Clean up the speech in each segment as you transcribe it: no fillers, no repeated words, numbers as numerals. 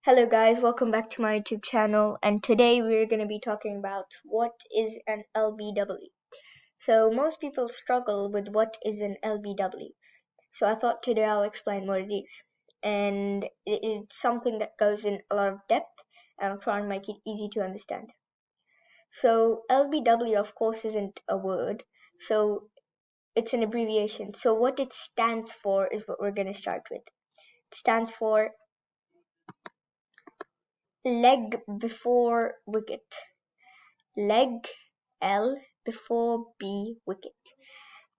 Hello guys, welcome back to my YouTube channel, and today we're going to be talking about what is an LBW. So most people struggle with what is an LBW. So I thought today I'll explain what it is. And it's something that goes in a lot of depth, and I'll try and make it easy to understand. So LBW of course isn't a word, so it's an abbreviation. So what it stands for is what we're going to start with. It stands for leg before wicket. Leg, L, before B, wicket.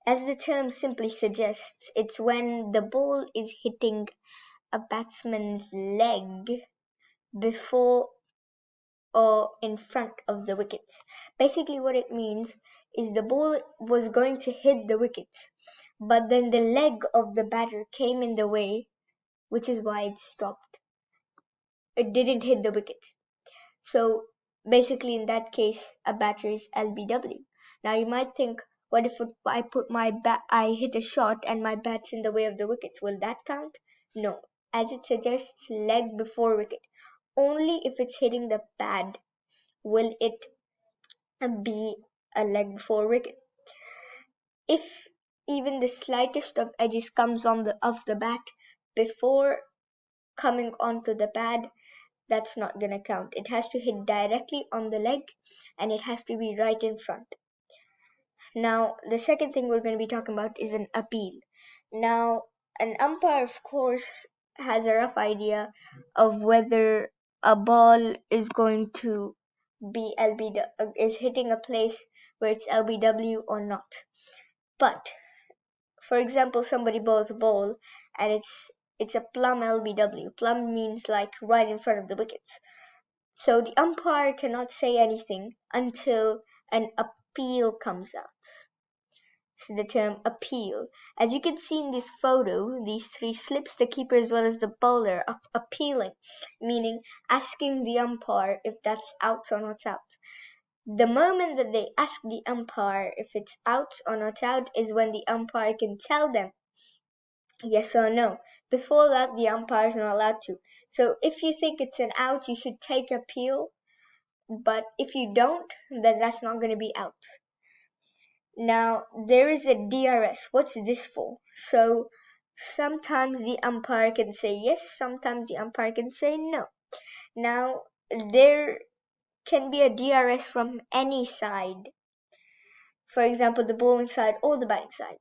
As the term simply suggests, it's when the ball is hitting a batsman's leg before or in front of the wickets. Basically what it means is the ball was going to hit the wickets, but then the leg of the batter came in the way, which is why it stopped. It didn't hit the wicket. So basically in that case a batter is LBW. Now you might think, what if I hit a shot and my bat's in the way of the wickets? Will that count? No. As it suggests, leg before wicket. Only if it's hitting the pad will it be a leg before wicket. If even the slightest of edges comes on the of the bat before coming onto the pad, that's not gonna count. It has to hit directly on the leg and it has to be right in front. Now, the second thing we're going to be talking about is an appeal. Now, an umpire, of course, has a rough idea of whether a ball is going to be is hitting a place where it's LBW or not. But, for example, somebody bowls a ball and it's a plumb LBW. Plumb means like right in front of the wickets. So the umpire cannot say anything until an appeal comes out. So the term appeal. As you can see in this photo, these three slips, the keeper as well as the bowler, are appealing, meaning asking the umpire if that's out or not out. The moment that they ask the umpire if it's out or not out is when the umpire can tell them yes or no. Before that, the umpire is not allowed to. So if you think it's an out, you should take appeal. But if you don't, then that's not going to be out. Now, there is a DRS. What's this for? So, sometimes the umpire can say yes, sometimes the umpire can say no. Now, there can be a DRS from any side. For example, the bowling side or the batting side.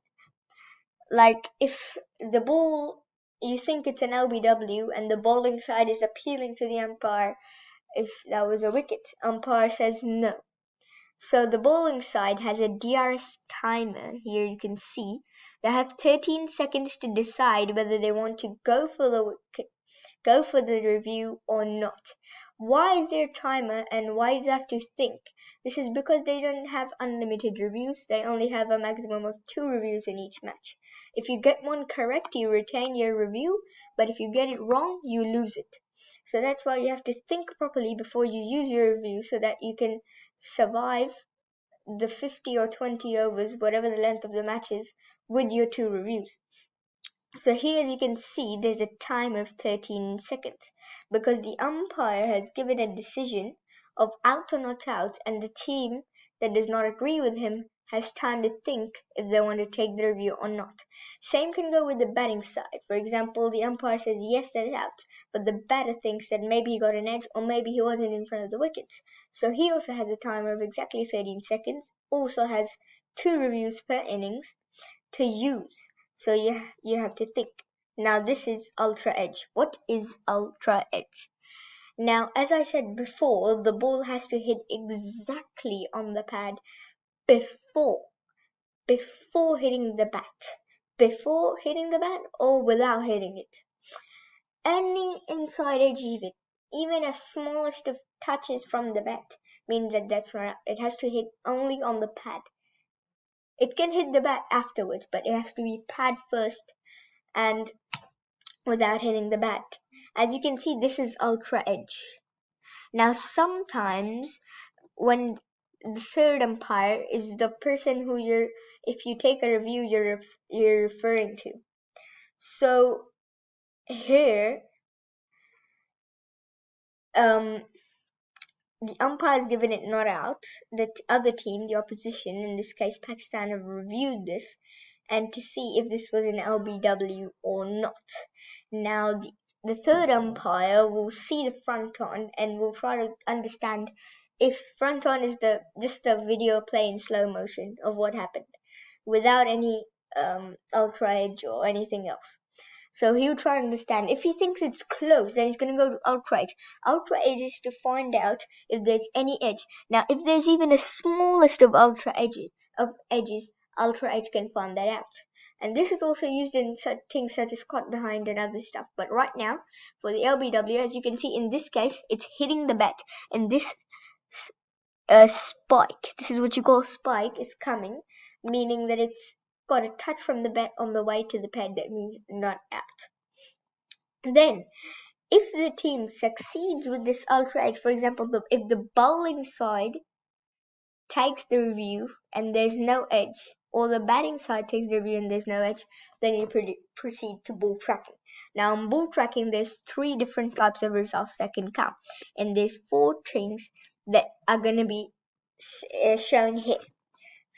Like, if the ball, you think it's an LBW and the bowling side is appealing to the umpire if that was a wicket, umpire says no. So the bowling side has a DRS timer. Here you can see they have 13 seconds to decide whether they want to go for the review or not. Why is there a timer and why do they have to think? This is because they don't have unlimited reviews. They only have a maximum of 2 reviews in each match. If you get one correct, you retain your review, but if you get it wrong, you lose it. So that's why you have to think properly before you use your review so that you can survive the 50 or 20 overs, whatever the length of the match is, with your 2 reviews. So here, as you can see, there's a time of 13 seconds because the umpire has given a decision of out or not out, and the team that does not agree with him has time to think if they want to take the review or not. Same can go with the batting side. For example, the umpire says yes, that's out, but the batter thinks that maybe he got an edge or maybe he wasn't in front of the wickets. So he also has a timer of exactly 13 seconds, also has 2 reviews per innings to use. So you have to think. Now this is ultra edge. What is ultra edge? Now, as I said before, the ball has to hit exactly on the pad before hitting the bat. Before hitting the bat or without hitting it. Any inside edge even as smallest of touches from the bat means that that's not. It has to hit only on the pad. It can hit the bat afterwards, but it has to be pad first and without hitting the bat. As you can see, this is ultra edge. Now, sometimes when the third umpire is the person who if you take a review, you're referring to. So here, the umpire has given it not out. The other team, the opposition, in this case Pakistan, have reviewed this and to see if this was an LBW or not. Now the third umpire will see the front on and will try to understand if front on is just the video play in slow motion of what happened without any ultra edge or anything else. So he'll try to understand. If he thinks it's close, then he's going to go to ultra edge. Ultra edge is to find out if there's any edge. Now, if there's even a smallest of edges, ultra edge can find that out. And this is also used in such things such as caught behind and other stuff. But right now, for the LBW, as you can see in this case, it's hitting the bat, and this spike, this is what you call spike, is coming, meaning that it's got a touch from the bat on the way to the pad. That means not out. Then, if the team succeeds with this ultra edge, for example, if the bowling side takes the review and there's no edge, or the batting side takes the review and there's no edge, then you proceed to ball tracking. Now, in ball tracking, there's 3 different types of results that can come, and there's 4 things that are going to be shown here.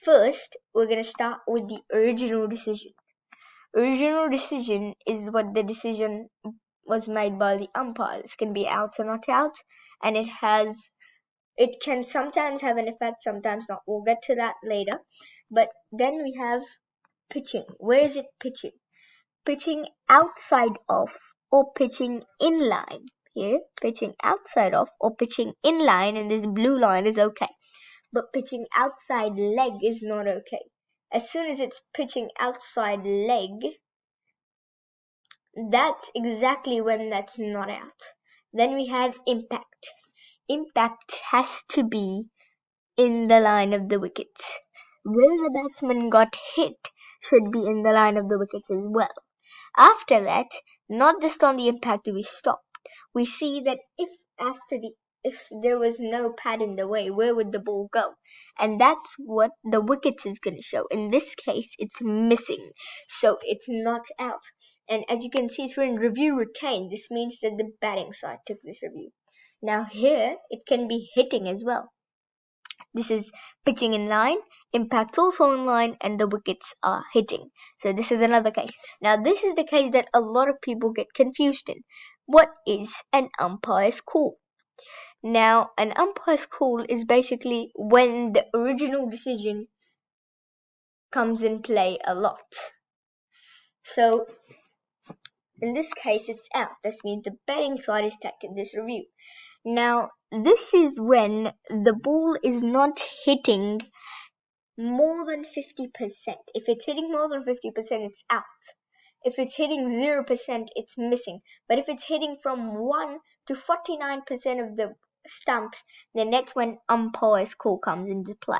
First, we're going to start with the original decision. Original decision is what the decision was made by the umpire. This can be out or not out, and it can sometimes have an effect, sometimes not. We'll get to that later. But then we have pitching. Where is it pitching? Pitching outside off or pitching in line. Here, pitching outside off or pitching in line, and this blue line is okay. But pitching outside leg is not okay. As soon as it's pitching outside leg, that's exactly when that's not out. Then we have impact. Impact has to be in the line of the wicket. Where the batsman got hit should be in the line of the wicket as well. After that, not just on the impact do we stop. We see that if there was no pad in the way, where would the ball go? And that's what the wicket is going to show. In this case, it's missing, so it's not out. And as you can see, it's written review retained. This means that the batting side took this review. Now here, it can be hitting as well. This is pitching in line, impact also in line, and the wickets are hitting. So this is another case. Now this is the case that a lot of people get confused in. What is an umpire's call? Now, an umpire's call is basically when the original decision comes in play a lot. So in this case, it's out. This means the batting side is taking this review. Now, this is when the ball is not hitting more than 50%. If it's hitting more than 50%, it's out. If it's hitting 0%, it's missing. But if it's hitting from 1 to 49% of the stumps, then that's when umpire's call comes into play.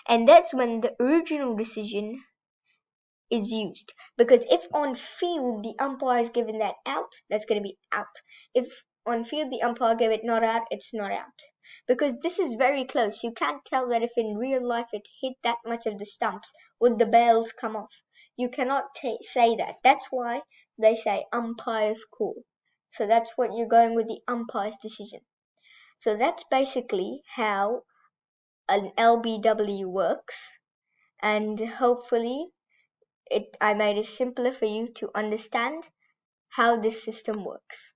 And that's when the original decision is used. Because if on field the umpire is given that out, that's going to be out. If on field the umpire gave it not out, it's not out. Because this is very close. You can't tell that if in real life it hit that much of the stumps, would the bails come off? You cannot say that. That's why they say umpire's call. So that's what you're going with, the umpire's decision. So that's basically how an LBW works. And hopefully I made it simpler for you to understand how this system works.